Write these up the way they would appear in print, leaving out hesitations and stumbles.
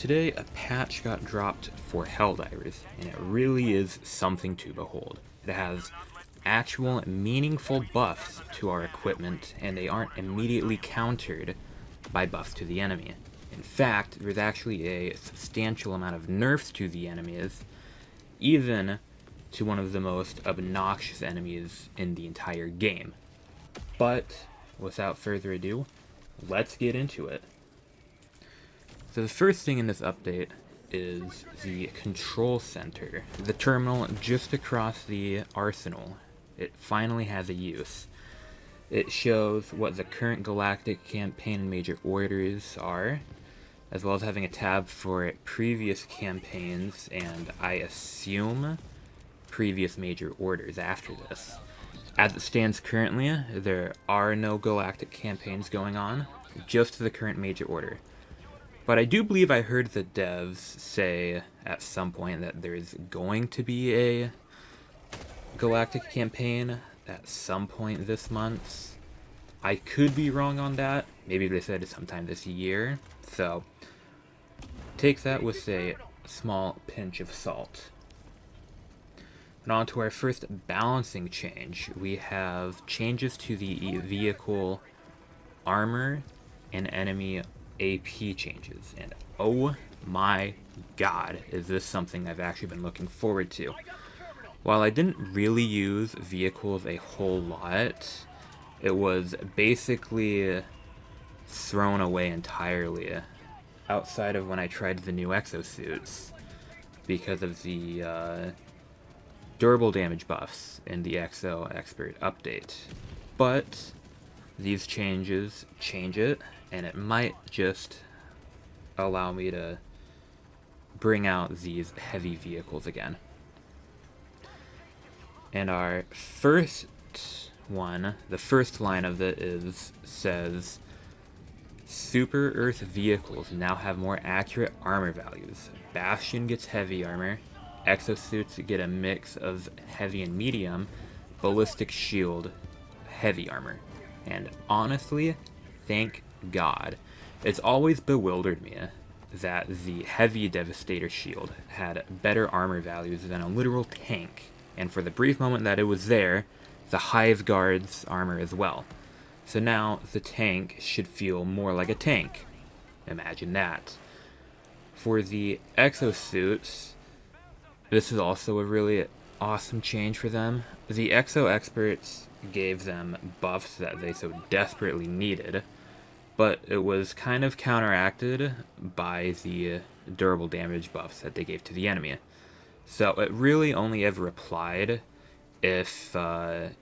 Today, a patch got dropped for Helldivers, and it really is something to behold. It has actual meaningful buffs to our equipment, and they aren't immediately countered by buffs to the enemy. In fact, there's actually a substantial amount of nerfs to the enemies, even to one of the most obnoxious enemies in the entire game. But, without further ado, let's get into it. So the first thing in this update is the control center, the terminal just across the arsenal. It finally has a use. It shows what the current galactic campaign and major orders are, as well as having a tab for previous campaigns and, I assume, previous major orders after this. As it stands currently, there are no galactic campaigns going on, just the current major order. But I do believe I heard the devs say at some point that there's going to be a galactic campaign at some point this month. I could be wrong on that. Maybe they said it's sometime this year. So take that with a small pinch of salt. And on to our first balancing change. We have changes to the vehicle armor and enemy AP changes, and oh my god, is this something I've actually been looking forward to. While I didn't really use vehicles a whole lot, it was basically thrown away entirely outside of when I tried the new exosuits because of the durable damage buffs in the Exo Expert update. But these changes change it, and it might just allow me to bring out these heavy vehicles again. And our first one, the first line of it says, Super Earth vehicles now have more accurate armor values. Bastion gets heavy armor, exosuits get a mix of heavy and medium, ballistic shield, heavy armor. And honestly, thank God. It's always bewildered me that the heavy Devastator shield had better armor values than a literal tank, and for the brief moment that it was there, the Hive Guard's armor as well. So now the tank should feel more like a tank. Imagine that. For the exosuits, this is also a really awesome change for them. The Exo Experts gave them buffs that they so desperately needed, but it was kind of counteracted by the durable damage buffs that they gave to the enemy. So it really only ever applied if other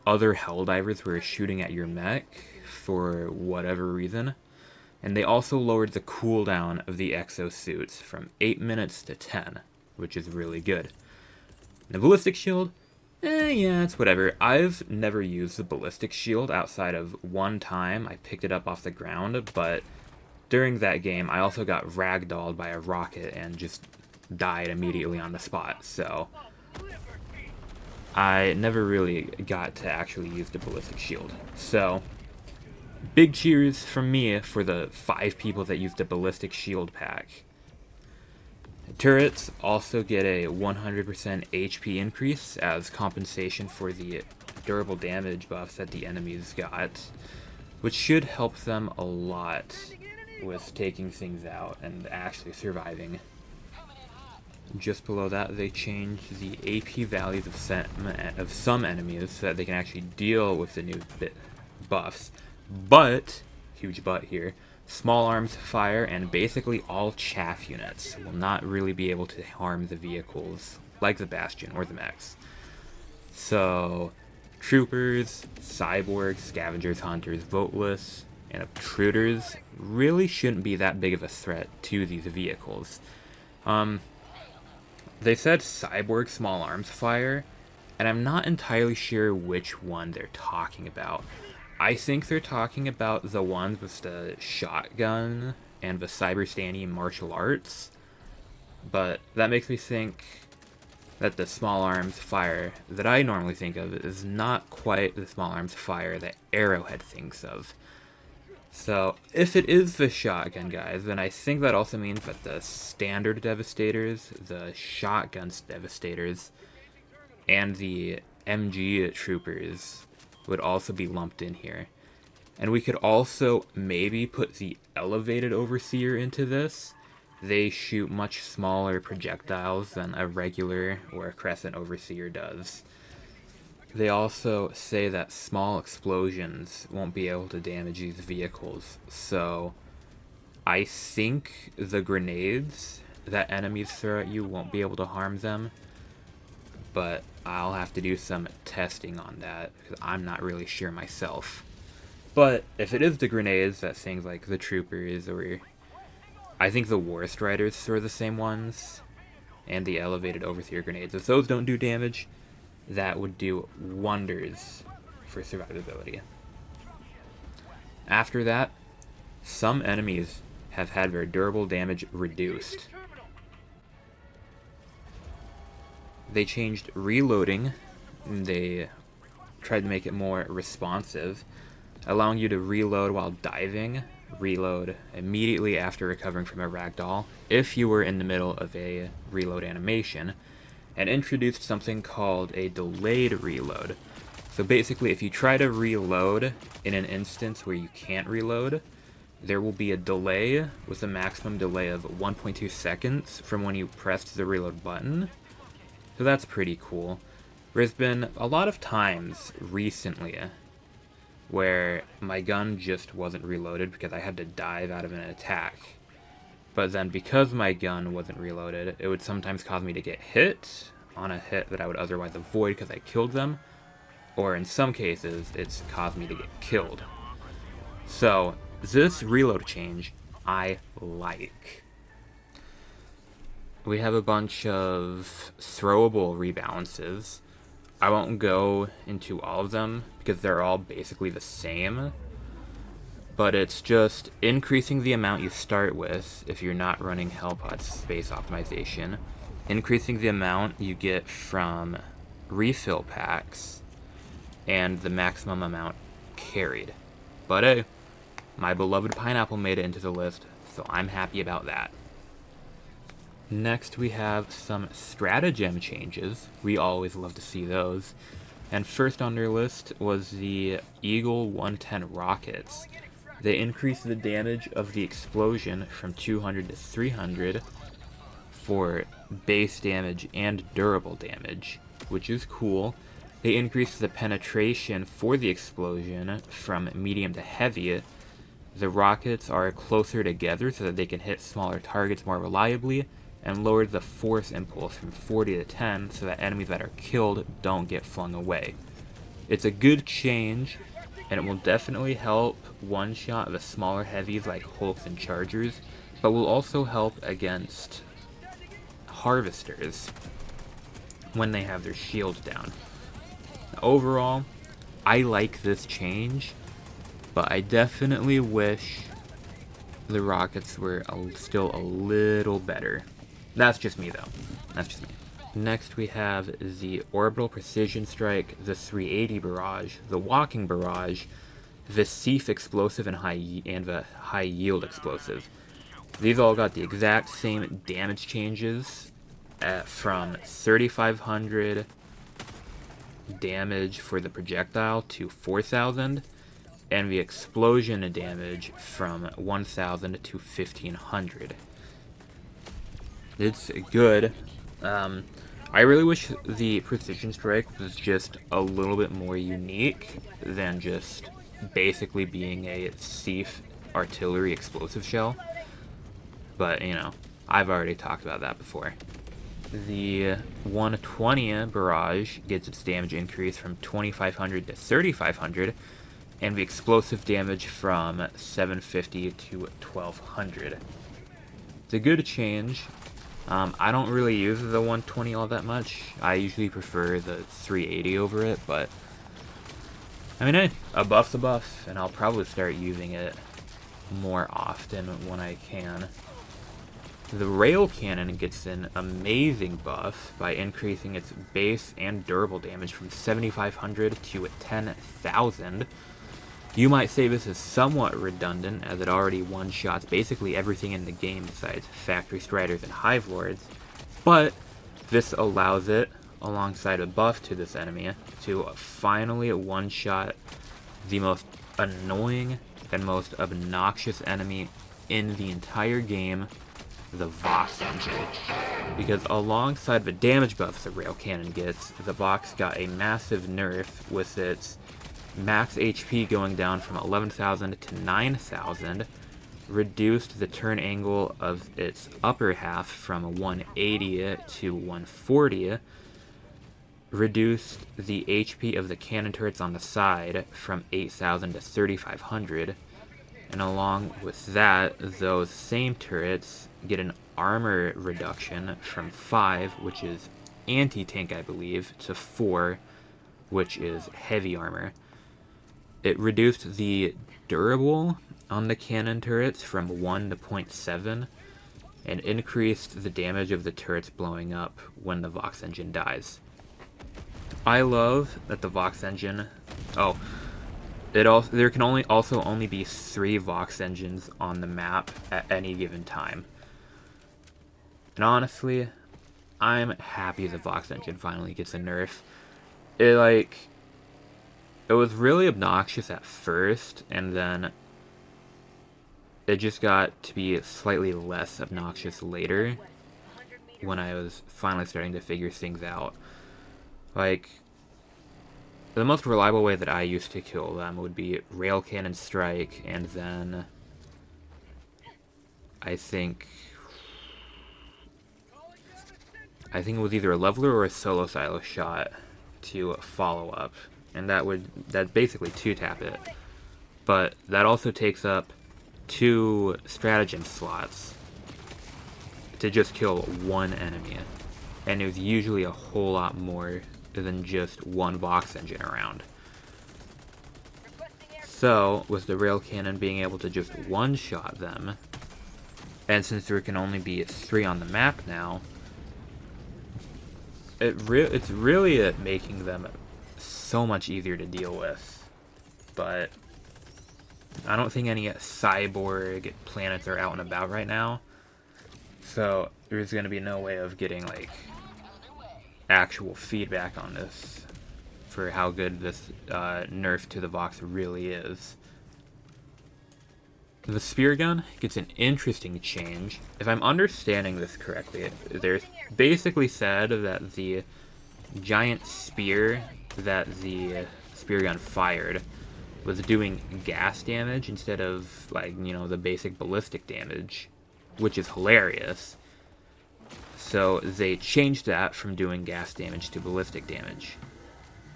Helldivers were shooting at your mech for whatever reason. And they also lowered the cooldown of the exosuits from 8 minutes to 10, which is really good. The ballistic shield, yeah, it's whatever. I've never used the ballistic shield outside of one time. I picked it up off the ground, but during that game, I also got ragdolled by a rocket and just died immediately on the spot, so I never really got to actually use the ballistic shield. So, big cheers from me for the 5 people that used the ballistic shield pack. Turrets also get a 100% HP increase as compensation for the durable damage buffs that the enemies got, which should help them a lot with taking things out and actually surviving. Just below that, they changed the AP values of some enemies so that they can actually deal with the new buffs. But, huge but here, small arms fire and basically all chaff units will not really be able to harm the vehicles like the Bastion or the mechs. So, troopers, cyborgs, scavengers, hunters, voteless, and obtruders really shouldn't be that big of a threat to these vehicles. They said cyborg small arms fire, and I'm not entirely sure which one they're talking about. I think they're talking about the ones with the shotgun and the Cyberstani martial arts, but that makes me think that the small arms fire that I normally think of is not quite the small arms fire that Arrowhead thinks of. So, if it is the shotgun guys, then I think that also means that the standard Devastators, the shotgun Devastators, and the MG troopers would also be lumped in here. And we could also maybe put the elevated Overseer into this. They shoot much smaller projectiles than a regular or a Crescent Overseer does. They also say that small explosions won't be able to damage these vehicles, so I think the grenades that enemies throw at you won't be able to harm them, but I'll have to do some testing on that, because I'm not really sure myself. But if it is the grenades that things like the troopers, or I think the War Striders throw the same ones, and the elevated Overseer grenades, if those don't do damage, that would do wonders for survivability. After that, some enemies have had their durable damage reduced. They changed reloading. They tried to make it more responsive, allowing you to reload while diving, reload immediately after recovering from a ragdoll if you were in the middle of a reload animation, and introduced something called a delayed reload. So basically, if you try to reload in an instance where you can't reload, there will be a delay with a maximum delay of 1.2 seconds from when you pressed the reload button. So that's pretty cool. There's been a lot of times recently where my gun just wasn't reloaded because I had to dive out of an attack. But then because my gun wasn't reloaded, it would sometimes cause me to get hit on a hit that I would otherwise avoid because I killed them. Or in some cases, it's caused me to get killed. So, this reload change, I like. We have a bunch of throwable rebalances. I won't go into all of them because they're all basically the same. But it's just increasing the amount you start with if you're not running Hellpod's space optimization. Increasing the amount you get from refill packs. And the maximum amount carried. But hey, my beloved Pineapple made it into the list, so I'm happy about that. Next we have some stratagem changes. We always love to see those. And first on their list was the Eagle 110 rockets. They increased the damage of the explosion from 200 to 300 for base damage and durable damage, which is cool. They increased the penetration for the explosion from medium to heavy. The rockets are closer together so that they can hit smaller targets more reliably, and lowered the force impulse from 40 to 10 so that enemies that are killed don't get flung away. It's a good change, and it will definitely help one-shot the smaller heavies like Hulks and Chargers, but will also help against Harvesters when they have their shield down. Overall, I like this change, but I definitely wish the rockets were still a little better. That's just me, though. That's just me. Next, we have the Orbital Precision Strike, the 380 Barrage, the Walking Barrage, the Thief Explosive, and the High Yield Explosive. These all got the exact same damage changes from 3,500 damage for the projectile to 4,000, and the explosion damage from 1,000 to 1,500. It's good. I really wish the Precision Strike was just a little bit more unique than just basically being a Thief artillery explosive shell. But, you know, I've already talked about that before. The 120 Barrage gets its damage increase from 2,500 to 3,500, and the explosive damage from 750 to 1,200. It's a good change. I don't really use the 120 all that much. I usually prefer the 380 over it, but I mean, hey, a buff's a buff, and I'll probably start using it more often when I can. The Rail Cannon gets an amazing buff by increasing its base and durable damage from 7,500 to 10,000. You might say this is somewhat redundant, as it already one-shots basically everything in the game besides Factory Striders and Hive Lords, but this allows it, alongside a buff to this enemy, to finally one-shot the most annoying and most obnoxious enemy in the entire game, the Vox Engine. Because alongside the damage buffs the Rail Cannon gets, the Vox got a massive nerf with its max HP going down from 11,000 to 9,000, reduced the turn angle of its upper half from 180 to 140, reduced the HP of the cannon turrets on the side from 8,000 to 3,500, and along with that, those same turrets get an armor reduction from 5, which is anti-tank I believe, to 4, which is heavy armor. It reduced the durable on the cannon turrets from 1 to 0.7, and increased the damage of the turrets blowing up when the Vox Engine dies. I love that the Vox Engine... there can only be 3 Vox Engines on the map at any given time. And honestly, I'm happy the Vox Engine finally gets a nerf. It was really obnoxious at first, and then it just got to be slightly less obnoxious later, when I was finally starting to figure things out. Like, the most reliable way that I used to kill them would be Rail Cannon Strike, and then I think it was either a Leveler or a Solo Silo shot to follow up. And that basically 2-tap it. But that also takes up 2 stratagem slots to just kill one enemy. And it was usually a whole lot more than just one Vox Engine around. So, with the Rail Cannon being able to just one-shot them, and since there can only be 3 on the map now, it's really making them so much easier to deal with. But I don't think any cyborg planets are out and about right now, so there's going to be no way of getting like actual feedback on this for how good this nerf to the Vox really is. The Spear Gun gets an interesting change. If I'm understanding this correctly, there's basically said that the giant spear that the Spear Gun fired was doing gas damage instead of, like, you know, the basic ballistic damage, which is hilarious. So they changed that from doing gas damage to ballistic damage.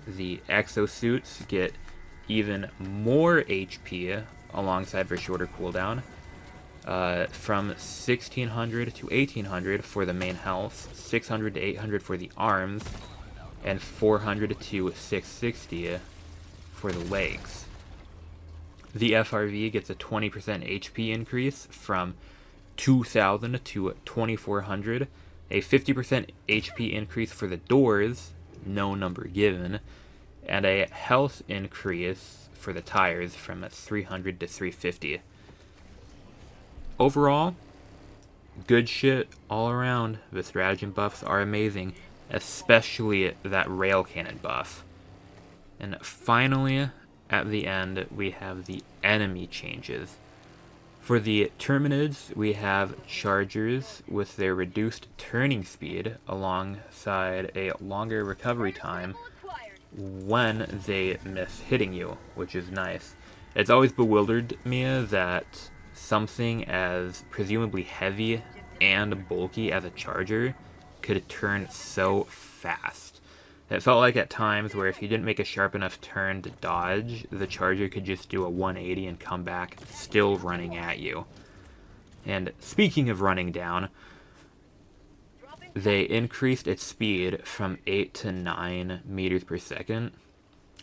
The exosuits get even more HP alongside their shorter cooldown, from 1600 to 1800 for the main health, 600 to 800 for the arms, and 400 to 660 for the legs. The FRV gets a 20% HP increase from 2000 to 2400, a 50% HP increase for the doors, no number given, and a health increase for the tires from 300 to 350. Overall, good shit all around. The stratagem buffs are amazing, especially that Rail Cannon buff. And finally, at the end, we have the enemy changes. For the Terminids, we have Chargers with their reduced turning speed alongside a longer recovery time when they miss hitting you, which is nice. It's always bewildered me that something as presumably heavy and bulky as a Charger could turn so fast. It felt like at times where if you didn't make a sharp enough turn to dodge, the Charger could just do a 180 and come back still running at you. And speaking of running down, they increased its speed from 8 to 9 meters per second.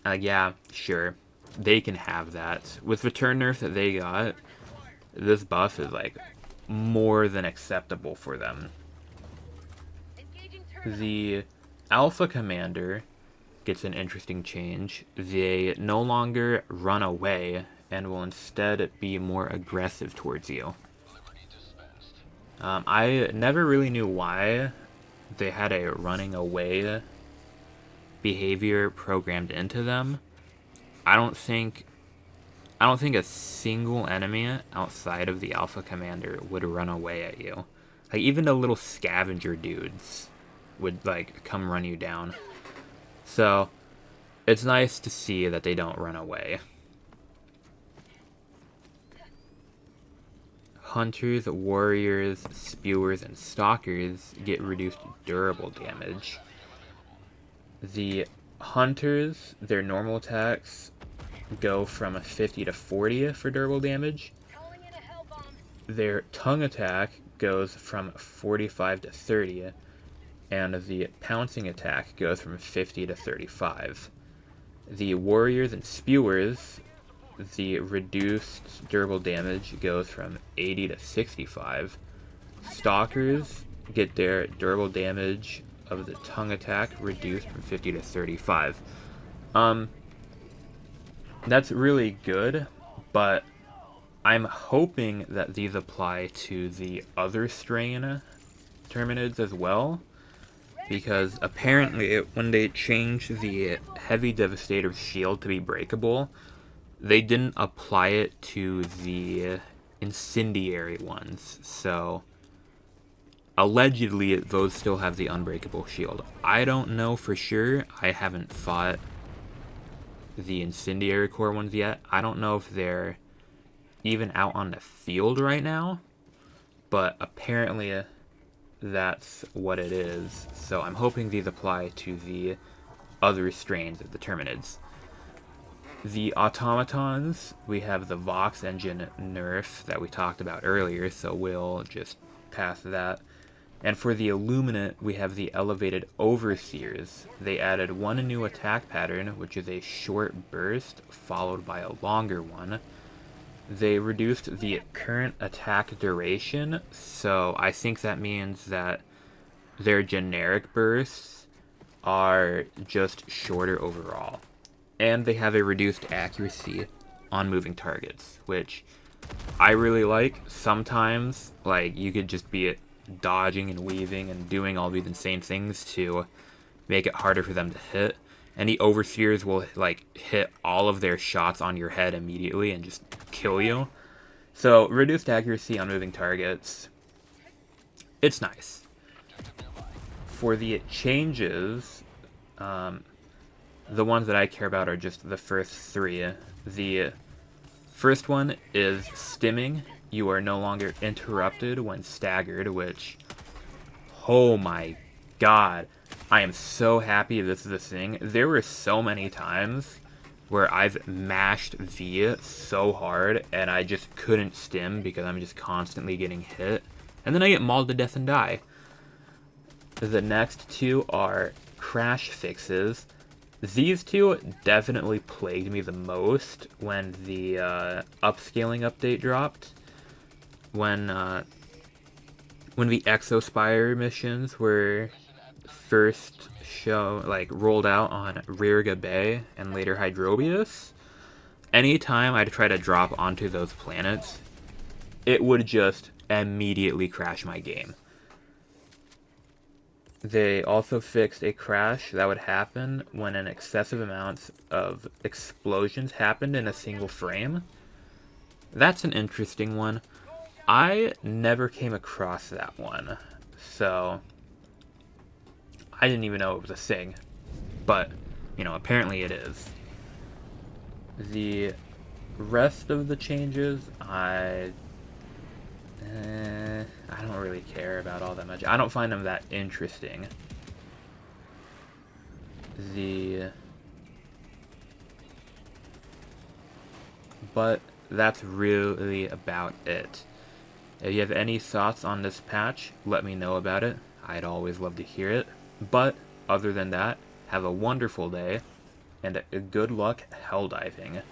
Yeah, sure, they can have that. With the turn nerf that they got, this buff is like more than acceptable for them. The Alpha Commander gets an interesting change. They no longer run away and will instead be more aggressive towards you. I never really knew why they had a running away behavior programmed into them. I don't think a single enemy outside of the Alpha Commander would run away at you. Like, even the little scavenger dudes would, like, come run you down. So, it's nice to see that they don't run away. Hunters, warriors, spewers, and stalkers get reduced durable damage. The hunters, their normal attacks go from 50 to 40 for durable damage. Their tongue attack goes from 45 to 30, and the pouncing attack goes from 50 to 35. The warriors and spewers, the reduced durable damage goes from 80 to 65. Stalkers get their durable damage of the tongue attack reduced from 50 to 35. That's really good, but I'm hoping that these apply to the other strain Terminids as well, because apparently when they changed the Heavy Devastator's shield to be breakable, they didn't apply it to the incendiary ones, so allegedly those still have the unbreakable shield. I don't know for sure. I haven't fought the incendiary core ones yet. I don't know if they're even out on the field right now, but apparently that's what it is. So I'm hoping these apply to the other strains of the Terminids. The automatons, we have the Vox engine nerf that we talked about earlier, so we'll just pass that. And for the Illuminate, we have the elevated Overseers. They added one new attack pattern, which is a short burst followed by a longer one. They reduced the current attack duration, so I think that means that their generic bursts are just shorter overall. And they have a reduced accuracy on moving targets, which I really like. Sometimes, like, you could just be dodging and weaving and doing all these insane things to make it harder for them to hit. And the Overseers will, like, hit all of their shots on your head immediately and just kill you. So, reduced accuracy on moving targets, it's nice. For the changes, the ones that I care about are just the first three. The first one is stimming. You are no longer interrupted when staggered, which, oh my god, I am so happy this is a thing. There were so many times where I've mashed V so hard and I just couldn't stim because I'm just constantly getting hit. And then I get mauled to death and die. The next two are crash fixes. These two definitely plagued me the most when the upscaling update dropped. When the Exospire missions were first rolled out on Rirga Bay and later Hydrobius, anytime I'd try to drop onto those planets, it would just immediately crash my game. They also fixed a crash that would happen when an excessive amount of explosions happened in a single frame. That's an interesting one. I never came across that one, so I didn't even know it was a thing, but, you know, apparently it is. The rest of the changes, I don't really care about all that much. I don't find them that interesting. But that's really about it. If you have any thoughts on this patch, let me know about it. I'd always love to hear it. But other than that, have a wonderful day, and good luck helldiving.